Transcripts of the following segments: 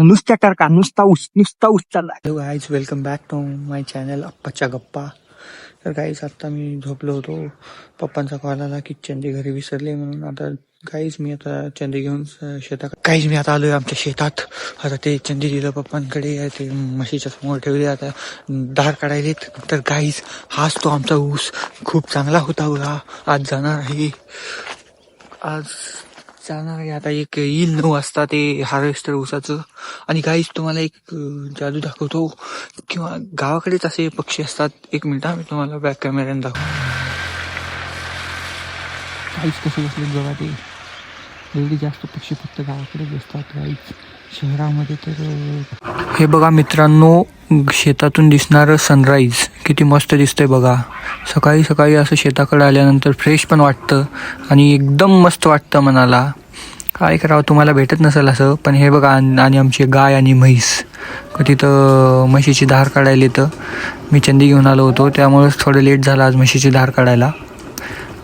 नुसत्या टरका नुसता ऊस चालला. Hello guys, welcome back to my channel अप्पाच्या गप्पा. तर गाईज आता मी झोपलो होतो. पप्पांचा कॉल आला की चंदी घरी विसरले म्हणून. आता गाईज मी आता चंदी घेऊन शेतात. गाईज मी आता आलोय आमच्या शेतात. आता ते चंदी दिलं पप्पांकडे, ते म्हशीच्या समोर ठेवले, आता धार काढायलेत. तर गाईज हाच तो आमचा ऊस खूप चांगला होता बघा. आज जाणार आहे आता एक येईल 9 वाजता ते हार्वेस्टर ऊसाचं. आणि गाईज तुम्हाला एक जादू दाखवतो, किंवा गावाकडेच असे पक्षी असतात. 1 मिनिट मी तुम्हाला बॅक कॅमेऱ्याने दाखवतो. काहीच कसं बसले बघा, ते एवढे जास्त पक्षी फक्त गावाकडेच असतात. काहीच शहरामध्ये तर हे बघा मित्रांनो, शेतातून दिसणारं सनराईज किती मस्त दिसतंय बघा. सकाळी सकाळी असं शेताकडे आल्यानंतर फ्रेश पण वाटतं आणि एकदम मस्त वाटतं मनाला. काय करावं, तुम्हाला भेटत नसेल असं, पण हे बघा. आणि आमची गाय आणि म्हैस तिथं म्हशीची धार काढायला. तर मी चंदी घेऊन आलो होतो, त्यामुळेच थोडं लेट झालं आज म्हशीची धार काढायला.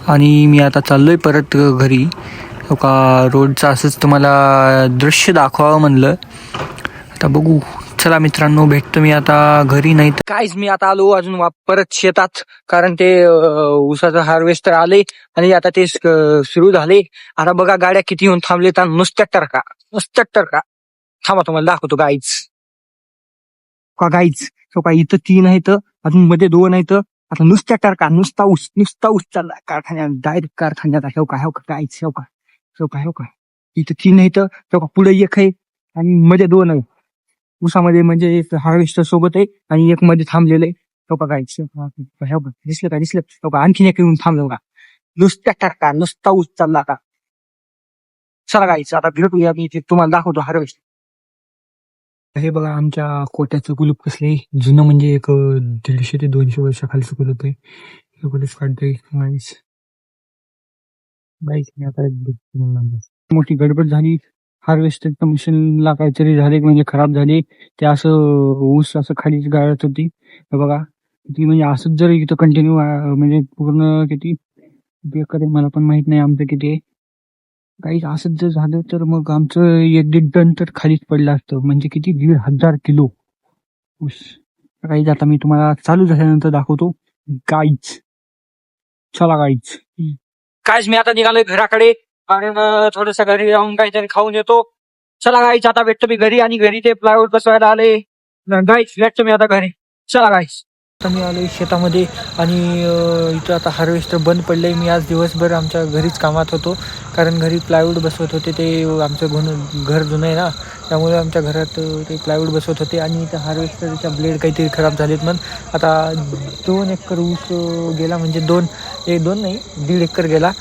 आणि मी आता चाललोय परत घरी. का रोडचं असंच तुम्हाला दृश्य दाखवावं म्हणलं. आता बघू, चला मित्रांनो, भेटतो मी आता घरी. नाही तर काहीच मी आता आलो अजून परत शेतात, कारण ते ऊसाचं हार्वेस्टर आले आणि आता ते सुरू झाले. आता बघा गाड्या किती येऊन थांबले, तर नुसत्या टरका थांबा, तुम्हाला दाखवतो गाईच. का गाईच तो का इथं 3 आहेत, अजून मध्ये 2 आहेत. आता नुसत्या टरका नुसता ऊस चालला कारखान्यात, डायरेक्ट कारखान्यात. हो का गाईच, हो का इथं 3 आहेत, तो का पुढे 1 आहे आणि मध्ये 2 आहे. ऊसामध्ये म्हणजे एक हार्वेस्टर सोबत आहे आणि एक मध्ये थांबलेलं आहे. तो का गाईच, दिसलं का आणखीन एक येऊन थांबलं का. नुसत्या टरका नुसता ऊस चालला. आता चला गाईच, आता भेटूया, मी तुम्हाला दाखवतो हार्वेस्टर. हे बघा आमच्या कोट्याचं कुलूप कसले जुनं, म्हणजे एक 150 ते 200 वर्षाखालीचं कुलूप आहे. हे कुलूप काढतोय गाईच. मी आता मोठी गडबड झाली. हार्वेस्टरच्या मशीनला काहीतरी झाले, म्हणजे खराब झाले. ते असं ऊस असं खाली गाळत होती. बघा किती, म्हणजे असंच जर इथं कंटिन्यू म्हणजे पूर्ण किती बेकार, मला पण माहित नाही आमचं किती आहे. काही असंच जर झालं तर मग आमचं 1-1.5 टन तर खालीच पडलं असतं, म्हणजे किती 1,500 किलो ऊस. काही आता मी तुम्हाला चालू झाल्यानंतर दाखवतो गाईच. चला गाईच मी आता निघालोय घराकडे, आणि थोडस घरी जाऊन काहीतरी खाऊन येतो. चला गाईच, आता भेटतो मी घरी. आणि घरी ते प्लायवूड बसवायला आले. गाईच भेटतो मी आता घरी. चला गाईच. आता मी आलोय शेतामध्ये, आणि इथं आता हार्वेस्टर बंद पडलंय. मी आज दिवसभर आमच्या घरीच कामात होतो, कारण घरी प्लायवूड बसवत होते. ते आमचं घर जुनं आहे ना, त्यामुळे आमच्या घरात ते प्लायवूड बसवत होते. आणि त्या हार्वेस्टरच्या ब्लेड काहीतरी खराब झालेत. मग आता 2 एकर ऊस गेला, म्हणजे 2 नाही 1.5 एकर गेला.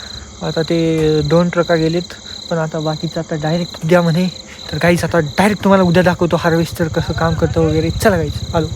आता ते 2 ट्रका गेलेत, पण आता बाकीचं आता डायरेक्ट उद्या म्हणे. तर काहीच आता डायरेक्ट तुम्हाला उद्या दाखवतो हार्वेस्टर कसं काम करतं वगैरे. चला गाईच, आलो.